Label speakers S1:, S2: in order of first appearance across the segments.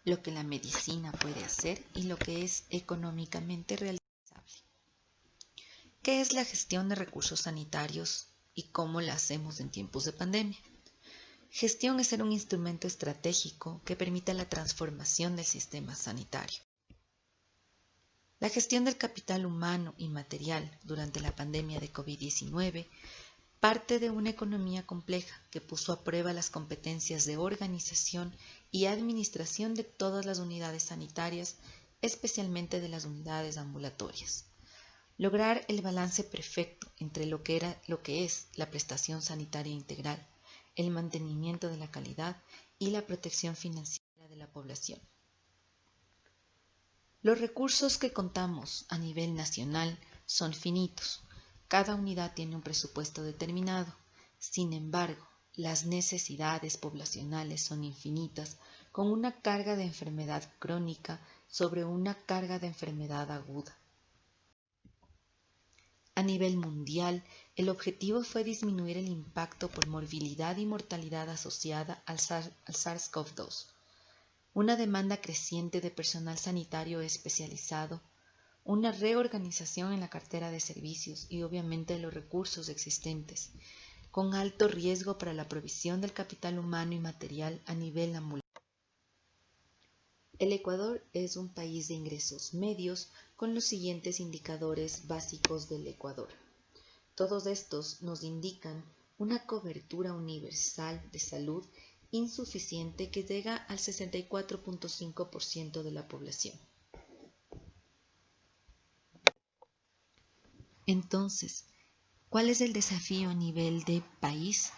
S1: lo que la medicina puede hacer y lo que es económicamente realizable. ¿Qué es la gestión de recursos sanitarios y cómo la hacemos en tiempos de pandemia? Gestión es ser un instrumento estratégico que permita la transformación del sistema sanitario. La gestión del capital humano y material durante la pandemia de COVID-19 parte de una economía compleja que puso a prueba las competencias de organización y administración de todas las unidades sanitarias, especialmente de las unidades ambulatorias. Lograr el balance perfecto entre lo que es la prestación sanitaria integral, el mantenimiento de la calidad y la protección financiera de la población. Los recursos que contamos a nivel nacional son finitos. Cada unidad tiene un presupuesto determinado. Sin embargo, las necesidades poblacionales son infinitas, con una carga de enfermedad crónica sobre una carga de enfermedad aguda. A nivel mundial, el objetivo fue disminuir el impacto por morbilidad y mortalidad asociada al SARS-CoV-2, una demanda creciente de personal sanitario especializado, una reorganización en la cartera de servicios y obviamente los recursos existentes, con alto riesgo para la provisión del capital humano y material a nivel ambulatorio. El Ecuador es un país de ingresos medios con los siguientes indicadores básicos del Ecuador. Todos estos nos indican una cobertura universal de salud insuficiente que llega al 64.5% de la población. Entonces, ¿cuál es el desafío a nivel de país?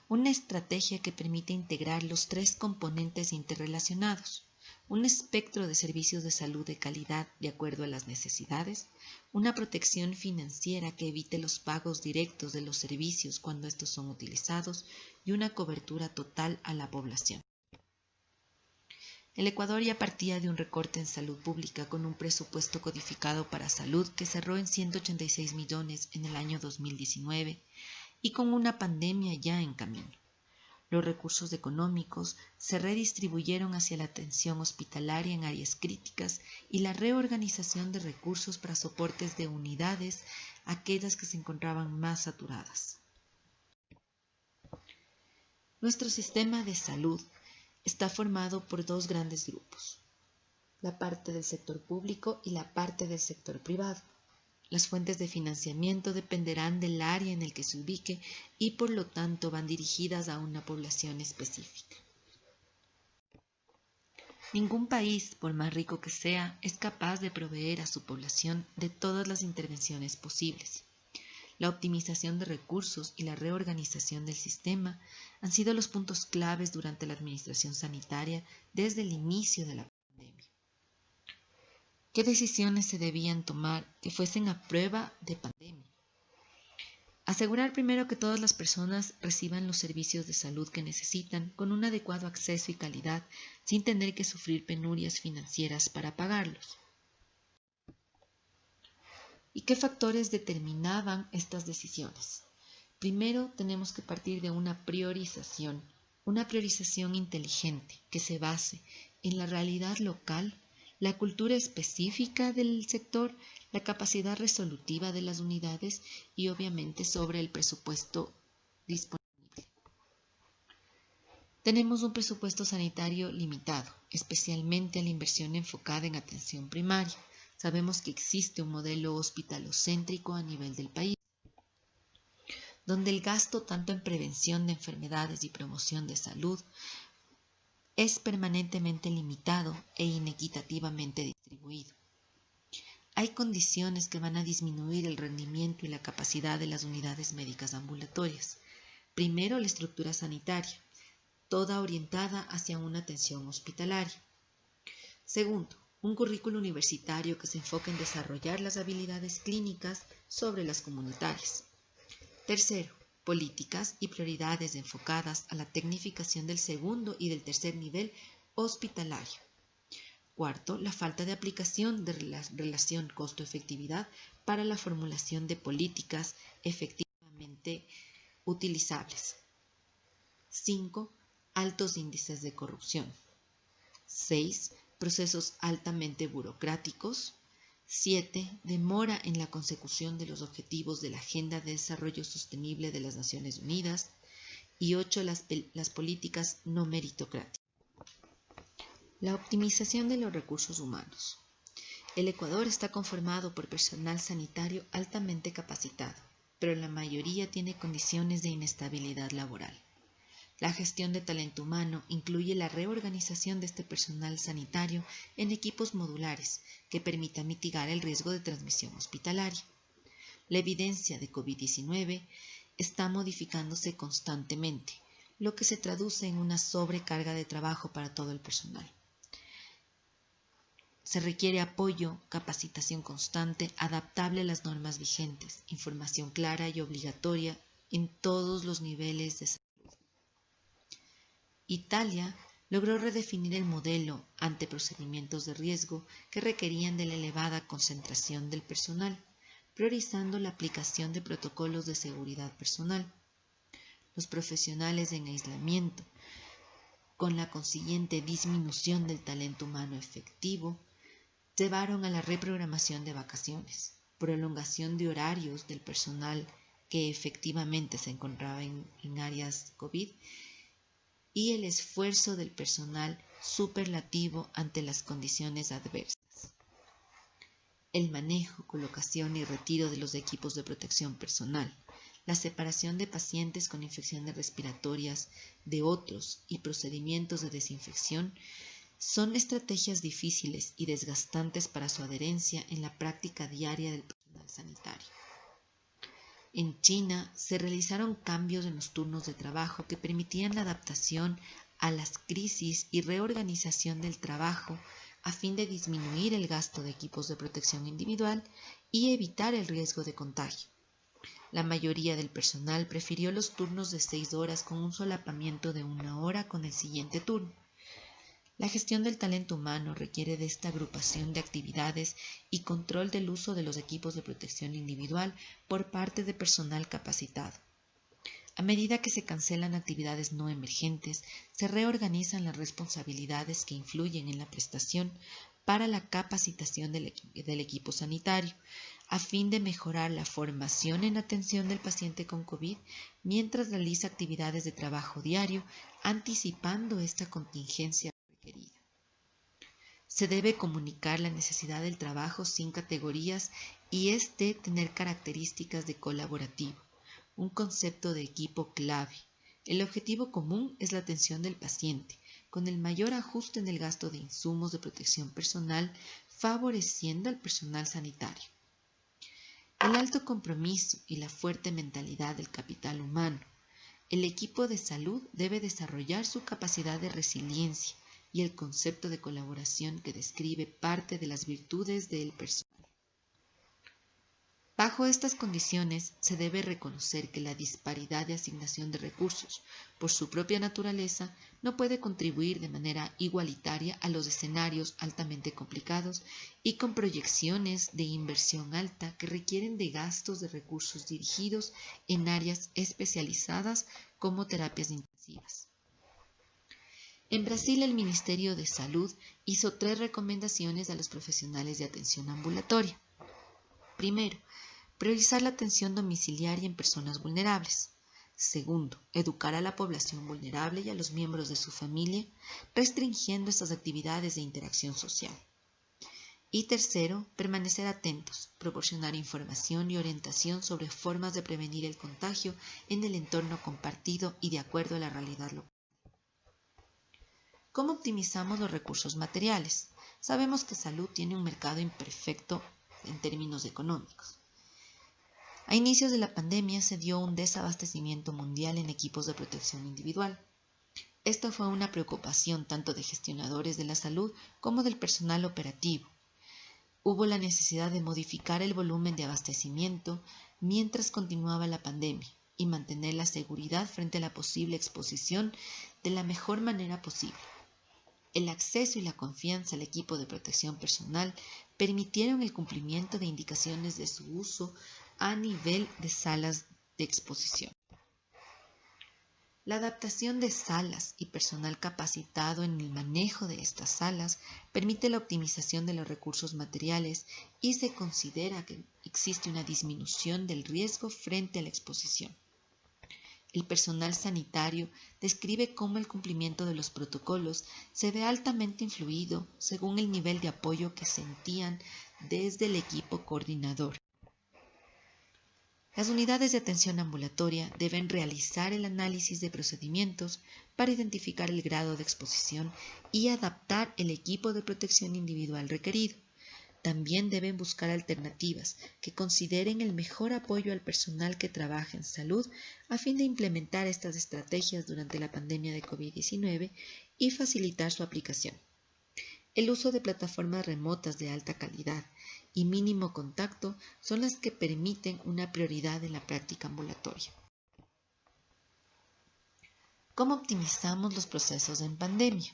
S1: Una estrategia que permite integrar los tres componentes interrelacionados: un espectro de servicios de salud de calidad de acuerdo a las necesidades, una protección financiera que evite los pagos directos de los servicios cuando estos son utilizados y una cobertura total a la población. El Ecuador ya partía de un recorte en salud pública con un presupuesto codificado para salud que cerró en 186 millones en el año 2019 y con una pandemia ya en camino. Los recursos económicos se redistribuyeron hacia la atención hospitalaria en áreas críticas y la reorganización de recursos para soportes de unidades, aquellas que se encontraban más saturadas. Nuestro sistema de salud está formado por dos grandes grupos: la parte del sector público y la parte del sector privado. Las fuentes de financiamiento dependerán del área en el que se ubique y por lo tanto van dirigidas a una población específica. Ningún país, por más rico que sea, es capaz de proveer a su población de todas las intervenciones posibles. La optimización de recursos y la reorganización del sistema han sido los puntos claves durante la administración sanitaria desde el inicio de la pandemia. ¿Qué decisiones se debían tomar que fuesen a prueba de pandemia? Asegurar primero que todas las personas reciban los servicios de salud que necesitan con un adecuado acceso y calidad sin tener que sufrir penurias financieras para pagarlos. ¿Y qué factores determinaban estas decisiones? Primero, tenemos que partir de una priorización inteligente que se base en la realidad local, la cultura específica del sector, la capacidad resolutiva de las unidades y obviamente sobre el presupuesto disponible. Tenemos un presupuesto sanitario limitado, especialmente a la inversión enfocada en atención primaria. Sabemos que existe un modelo hospitalocéntrico a nivel del país, donde el gasto tanto en prevención de enfermedades y promoción de salud es permanentemente limitado e inequitativamente distribuido. Hay condiciones que van a disminuir el rendimiento y la capacidad de las unidades médicas ambulatorias. Primero, la estructura sanitaria, toda orientada hacia una atención hospitalaria. Segundo, un currículo universitario que se enfoque en desarrollar las habilidades clínicas sobre las comunitarias. Tercero, políticas y prioridades enfocadas a la tecnificación del segundo y del tercer nivel hospitalario. Cuarto, la falta de aplicación de la relación costo-efectividad para la formulación de políticas efectivamente utilizables. 5. Altos índices de corrupción. 6. Procesos altamente burocráticos. 7. Demora en la consecución de los objetivos de la Agenda de Desarrollo Sostenible de las Naciones Unidas. Y 8. Las políticas no meritocráticas. La optimización de los recursos humanos. El Ecuador está conformado por personal sanitario altamente capacitado, pero la mayoría tiene condiciones de inestabilidad laboral. La gestión de talento humano incluye la reorganización de este personal sanitario en equipos modulares que permitan mitigar el riesgo de transmisión hospitalaria. La evidencia de COVID-19 está modificándose constantemente, lo que se traduce en una sobrecarga de trabajo para todo el personal. Se requiere apoyo, capacitación constante, adaptable a las normas vigentes, información clara y obligatoria en todos los niveles de salud. Italia logró redefinir el modelo ante procedimientos de riesgo que requerían de la elevada concentración del personal, priorizando la aplicación de protocolos de seguridad personal. Los profesionales en aislamiento, con la consiguiente disminución del talento humano efectivo, llevaron a la reprogramación de vacaciones, prolongación de horarios del personal que efectivamente se encontraba en áreas COVID y el esfuerzo del personal superlativo ante las condiciones adversas. El manejo, colocación y retiro de los equipos de protección personal, la separación de pacientes con infecciones respiratorias de otros y procedimientos de desinfección son estrategias difíciles y desgastantes para su adherencia en la práctica diaria del personal sanitario. En China se realizaron cambios en los turnos de trabajo que permitían la adaptación a las crisis y reorganización del trabajo a fin de disminuir el gasto de equipos de protección individual y evitar el riesgo de contagio. La mayoría del personal prefirió los turnos de 6 horas con un solapamiento de 1 hora con el siguiente turno. La gestión del talento humano requiere de esta agrupación de actividades y control del uso de los equipos de protección individual por parte de personal capacitado. A medida que se cancelan actividades no emergentes, se reorganizan las responsabilidades que influyen en la prestación para la capacitación del equipo sanitario, a fin de mejorar la formación en atención del paciente con COVID mientras realiza actividades de trabajo diario, anticipando esta contingencia requerida. Se debe comunicar la necesidad del trabajo sin categorías y tener características de colaborativo, un concepto de equipo clave. El objetivo común es la atención del paciente, con el mayor ajuste en el gasto de insumos de protección personal, favoreciendo al personal sanitario. El alto compromiso y la fuerte mentalidad del capital humano. El equipo de salud debe desarrollar su capacidad de resiliencia y el concepto de colaboración que describe parte de las virtudes del personal. Bajo estas condiciones, se debe reconocer que la disparidad de asignación de recursos, por su propia naturaleza, no puede contribuir de manera igualitaria a los escenarios altamente complicados y con proyecciones de inversión alta que requieren de gastos de recursos dirigidos en áreas especializadas como terapias intensivas. En Brasil, el Ministerio de Salud hizo 3 recomendaciones a los profesionales de atención ambulatoria. Primero, priorizar la atención domiciliaria en personas vulnerables. Segundo, educar a la población vulnerable y a los miembros de su familia, restringiendo estas actividades de interacción social. Y tercero, permanecer atentos, proporcionar información y orientación sobre formas de prevenir el contagio en el entorno compartido y de acuerdo a la realidad local. ¿Cómo optimizamos los recursos materiales? Sabemos que salud tiene un mercado imperfecto en términos económicos. A inicios de la pandemia se dio un desabastecimiento mundial en equipos de protección individual. Esto fue una preocupación tanto de gestionadores de la salud como del personal operativo. Hubo la necesidad de modificar el volumen de abastecimiento mientras continuaba la pandemia y mantener la seguridad frente a la posible exposición de la mejor manera posible. El acceso y la confianza al equipo de protección personal permitieron el cumplimiento de indicaciones de su uso a nivel de salas de exposición. La adaptación de salas y personal capacitado en el manejo de estas salas permite la optimización de los recursos materiales y se considera que existe una disminución del riesgo frente a la exposición. El personal sanitario describe cómo el cumplimiento de los protocolos se ve altamente influido según el nivel de apoyo que sentían desde el equipo coordinador. Las unidades de atención ambulatoria deben realizar el análisis de procedimientos para identificar el grado de exposición y adaptar el equipo de protección individual requerido. También deben buscar alternativas que consideren el mejor apoyo al personal que trabaja en salud a fin de implementar estas estrategias durante la pandemia de COVID-19 y facilitar su aplicación. El uso de plataformas remotas de alta calidad y mínimo contacto son las que permiten una prioridad en la práctica ambulatoria. ¿Cómo optimizamos los procesos en pandemia?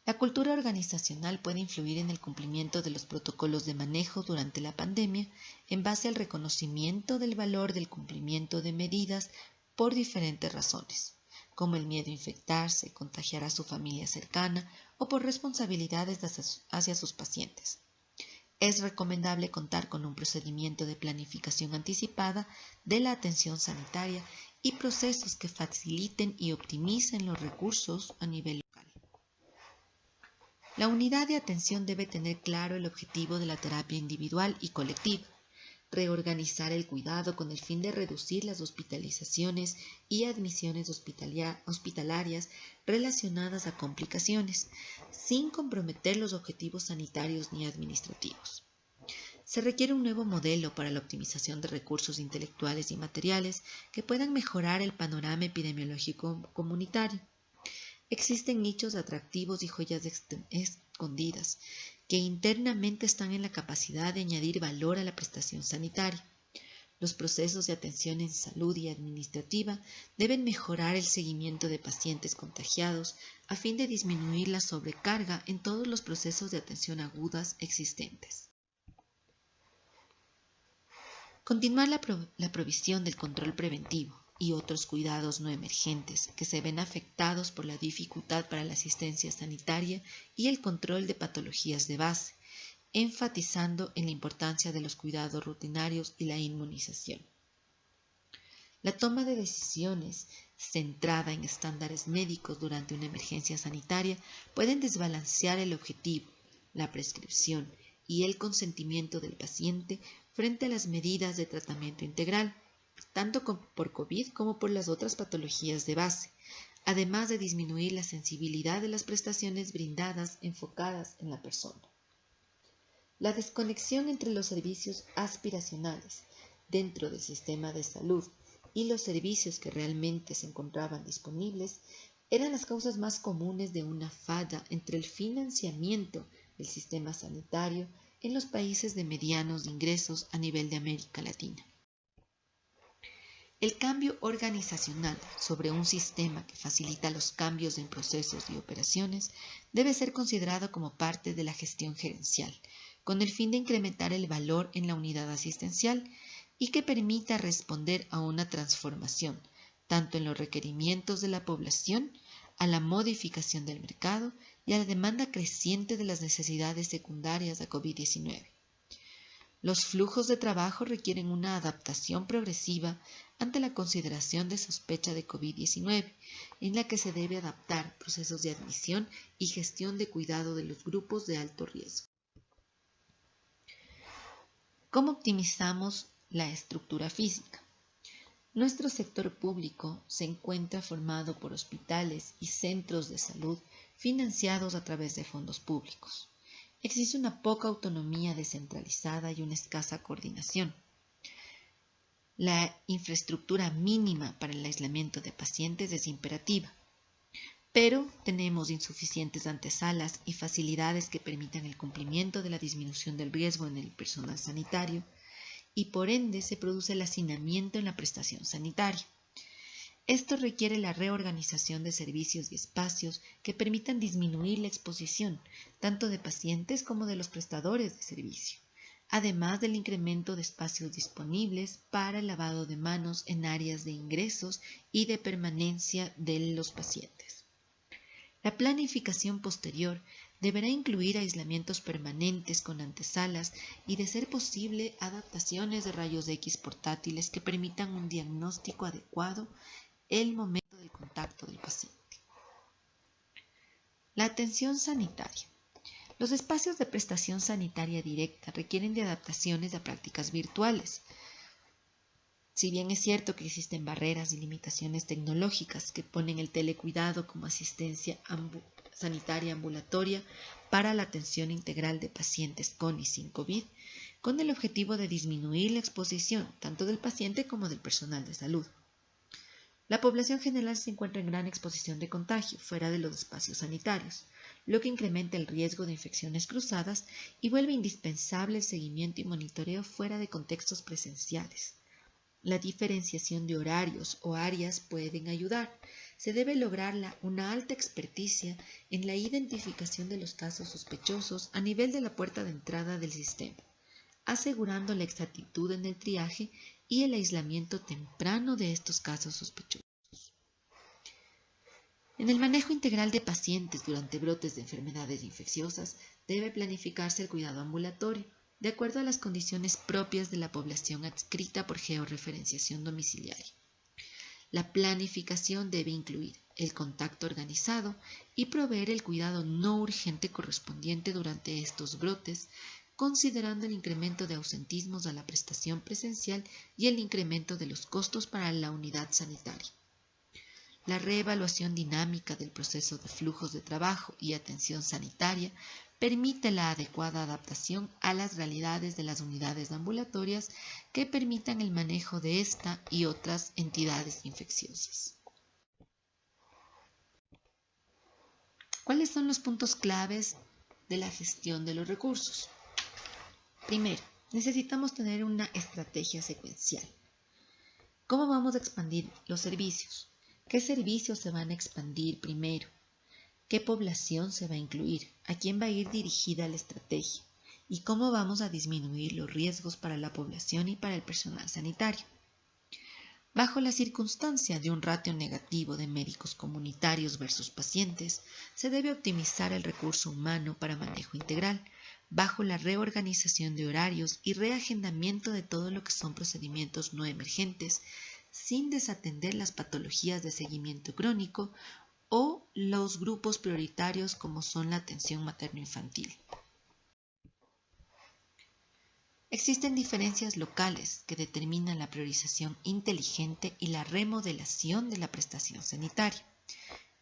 S1: La cultura organizacional puede influir en el cumplimiento de los protocolos de manejo durante la pandemia en base al reconocimiento del valor del cumplimiento de medidas por diferentes razones, como el miedo a infectarse, contagiar a su familia cercana o por responsabilidades hacia sus pacientes. Es recomendable contar con un procedimiento de planificación anticipada de la atención sanitaria y procesos que faciliten y optimicen los recursos a nivel local. La unidad de atención debe tener claro el objetivo de la terapia individual y colectiva, reorganizar el cuidado con el fin de reducir las hospitalizaciones y admisiones hospitalarias relacionadas a complicaciones, sin comprometer los objetivos sanitarios ni administrativos. Se requiere un nuevo modelo para la optimización de recursos intelectuales y materiales que puedan mejorar el panorama epidemiológico comunitario. Existen nichos atractivos y joyas escondidas que internamente están en la capacidad de añadir valor a la prestación sanitaria. Los procesos de atención en salud y administrativa deben mejorar el seguimiento de pacientes contagiados a fin de disminuir la sobrecarga en todos los procesos de atención agudas existentes. Continuar la provisión del control preventivo y otros cuidados no emergentes que se ven afectados por la dificultad para la asistencia sanitaria y el control de patologías de base, enfatizando en la importancia de los cuidados rutinarios y la inmunización. La toma de decisiones centrada en estándares médicos durante una emergencia sanitaria pueden desbalancear el objetivo, la prescripción y el consentimiento del paciente frente a las medidas de tratamiento integral, tanto por COVID como por las otras patologías de base, además de disminuir la sensibilidad de las prestaciones brindadas enfocadas en la persona. La desconexión entre los servicios aspiracionales dentro del sistema de salud y los servicios que realmente se encontraban disponibles eran las causas más comunes de una falla entre el financiamiento del sistema sanitario en los países de medianos ingresos a nivel de América Latina. El cambio organizacional sobre un sistema que facilita los cambios en procesos y operaciones debe ser considerado como parte de la gestión gerencial, con el fin de incrementar el valor en la unidad asistencial y que permita responder a una transformación, tanto en los requerimientos de la población, a la modificación del mercado y a la demanda creciente de las necesidades secundarias a COVID-19. Los flujos de trabajo requieren una adaptación progresiva ante la consideración de sospecha de COVID-19, en la que se debe adaptar procesos de admisión y gestión de cuidado de los grupos de alto riesgo. ¿Cómo optimizamos la estructura física? Nuestro sector público se encuentra formado por hospitales y centros de salud financiados a través de fondos públicos. Existe una poca autonomía descentralizada y una escasa coordinación. La infraestructura mínima para el aislamiento de pacientes es imperativa, pero tenemos insuficientes antesalas y facilidades que permitan el cumplimiento de la disminución del riesgo en el personal sanitario y por ende se produce el hacinamiento en la prestación sanitaria. Esto requiere la reorganización de servicios y espacios que permitan disminuir la exposición, tanto de pacientes como de los prestadores de servicio, además del incremento de espacios disponibles para el lavado de manos en áreas de ingresos y de permanencia de los pacientes. La planificación posterior deberá incluir aislamientos permanentes con antesalas y, de ser posible, adaptaciones de rayos X portátiles que permitan un diagnóstico adecuado el momento del contacto del paciente. La atención sanitaria. Los espacios de prestación sanitaria directa requieren de adaptaciones a prácticas virtuales. Si bien es cierto que existen barreras y limitaciones tecnológicas que ponen el telecuidado como asistencia sanitaria ambulatoria para la atención integral de pacientes con y sin COVID, con el objetivo de disminuir la exposición tanto del paciente como del personal de salud. La población general se encuentra en gran exposición de contagio fuera de los espacios sanitarios, lo que incrementa el riesgo de infecciones cruzadas y vuelve indispensable el seguimiento y monitoreo fuera de contextos presenciales. La diferenciación de horarios o áreas pueden ayudar. Se debe lograr una alta experticia en la identificación de los casos sospechosos a nivel de la puerta de entrada del sistema, asegurando la exactitud en el triaje y el aislamiento temprano de estos casos sospechosos. En el manejo integral de pacientes durante brotes de enfermedades infecciosas, debe planificarse el cuidado ambulatorio, de acuerdo a las condiciones propias de la población adscrita por georreferenciación domiciliaria. La planificación debe incluir el contacto organizado y proveer el cuidado no urgente correspondiente durante estos brotes, considerando el incremento de ausentismos a la prestación presencial y el incremento de los costos para la unidad sanitaria. La reevaluación dinámica del proceso de flujos de trabajo y atención sanitaria permite la adecuada adaptación a las realidades de las unidades ambulatorias que permitan el manejo de esta y otras entidades infecciosas. ¿Cuáles son los puntos claves de la gestión de los recursos? Primero, necesitamos tener una estrategia secuencial. ¿Cómo vamos a expandir los servicios? ¿Qué servicios se van a expandir primero? ¿Qué población se va a incluir? ¿A quién va a ir dirigida la estrategia? ¿Y cómo vamos a disminuir los riesgos para la población y para el personal sanitario? Bajo la circunstancia de un ratio negativo de médicos comunitarios versus pacientes, se debe optimizar el recurso humano para manejo integral, bajo la reorganización de horarios y reagendamiento de todo lo que son procedimientos no emergentes, sin desatender las patologías de seguimiento crónico o los grupos prioritarios como son la atención materno-infantil. Existen diferencias locales que determinan la priorización inteligente y la remodelación de la prestación sanitaria.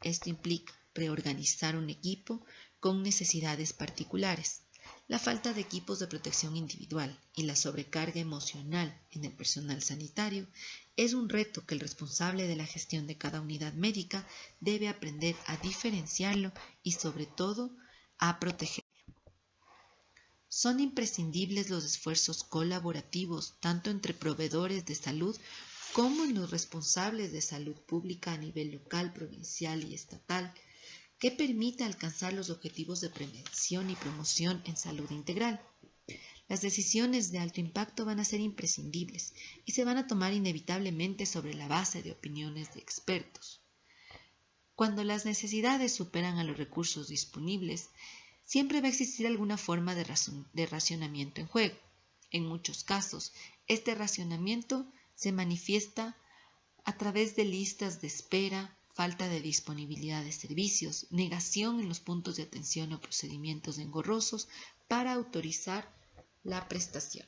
S1: Esto implica reorganizar un equipo con necesidades particulares. La falta de equipos de protección individual y la sobrecarga emocional en el personal sanitario es un reto que el responsable de la gestión de cada unidad médica debe aprender a diferenciarlo y, sobre todo, a protegerlo. Son imprescindibles los esfuerzos colaborativos tanto entre proveedores de salud como en los responsables de salud pública a nivel local, provincial y estatal, que permita alcanzar los objetivos de prevención y promoción en salud integral. Las decisiones de alto impacto van a ser imprescindibles y se van a tomar inevitablemente sobre la base de opiniones de expertos. Cuando las necesidades superan a los recursos disponibles, siempre va a existir alguna forma de racionamiento en juego. En muchos casos, este racionamiento se manifiesta a través de listas de espera, falta de disponibilidad de servicios, negación en los puntos de atención o procedimientos engorrosos para autorizar la prestación.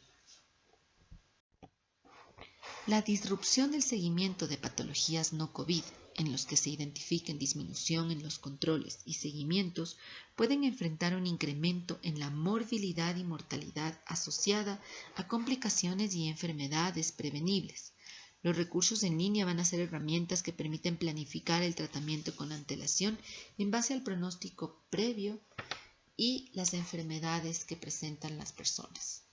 S1: La disrupción del seguimiento de patologías no COVID, en los que se identifiquen disminución en los controles y seguimientos, pueden enfrentar un incremento en la morbilidad y mortalidad asociada a complicaciones y enfermedades prevenibles. Los recursos en línea van a ser herramientas que permiten planificar el tratamiento con antelación en base al pronóstico previo y las enfermedades que presentan las personas.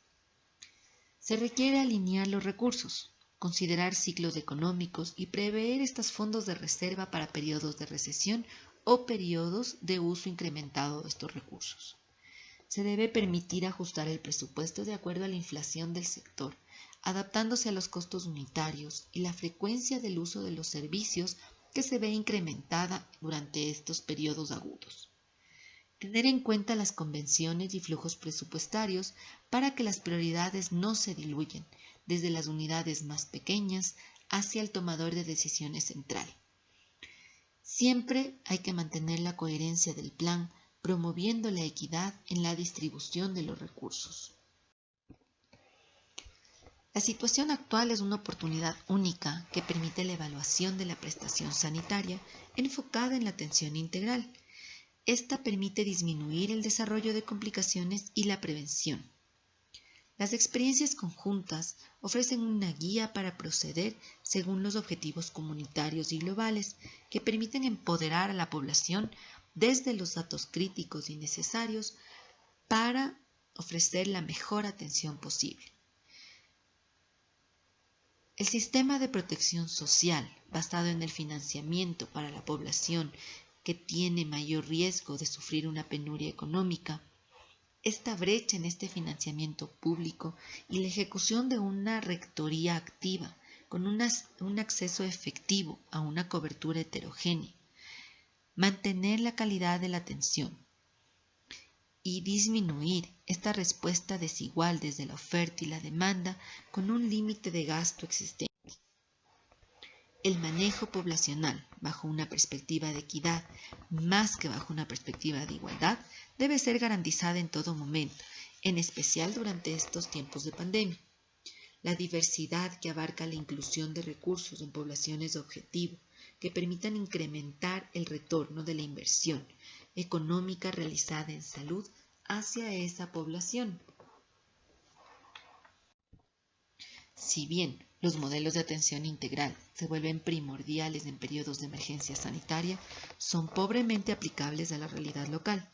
S1: Se requiere alinear los recursos, considerar ciclos económicos y prever estos fondos de reserva para periodos de recesión o periodos de uso incrementado de estos recursos. Se debe permitir ajustar el presupuesto de acuerdo a la inflación del sector, adaptándose a los costos unitarios y la frecuencia del uso de los servicios que se ve incrementada durante estos periodos agudos. Tener en cuenta las convenciones y flujos presupuestarios para que las prioridades no se diluyen desde las unidades más pequeñas hacia el tomador de decisiones central. Siempre hay que mantener la coherencia del plan, promoviendo la equidad en la distribución de los recursos. La situación actual es una oportunidad única que permite la evaluación de la prestación sanitaria enfocada en la atención integral. Esta permite disminuir el desarrollo de complicaciones y la prevención. Las experiencias conjuntas ofrecen una guía para proceder según los objetivos comunitarios y globales que permiten empoderar a la población desde los datos críticos y necesarios para ofrecer la mejor atención posible. El sistema de protección social basado en el financiamiento para la población que tiene mayor riesgo de sufrir una penuria económica, esta brecha en este financiamiento público y la ejecución de una rectoría activa con un acceso efectivo a una cobertura heterogénea, mantener la calidad de la atención y disminuir esta respuesta desigual desde la oferta y la demanda con un límite de gasto existente. El manejo poblacional bajo una perspectiva de equidad más que bajo una perspectiva de igualdad debe ser garantizada en todo momento, en especial durante estos tiempos de pandemia. La diversidad que abarca la inclusión de recursos en poblaciones de objetivo que permitan incrementar el retorno de la inversión económica realizada en salud hacia esa población. Si bien los modelos de atención integral se vuelven primordiales en periodos de emergencia sanitaria, son pobremente aplicables a la realidad local,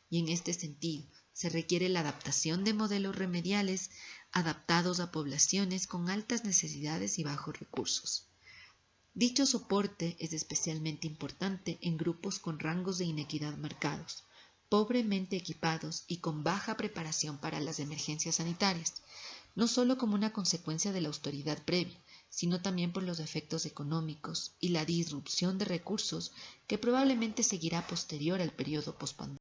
S1: y en este sentido se requiere la adaptación de modelos remediales adaptados a poblaciones con altas necesidades y bajos recursos. Dicho soporte es especialmente importante en grupos con rangos de inequidad marcados, pobremente equipados y con baja preparación para las emergencias sanitarias, no solo como una consecuencia de la austeridad previa, sino también por los efectos económicos y la disrupción de recursos que probablemente seguirá posterior al periodo pospandémico.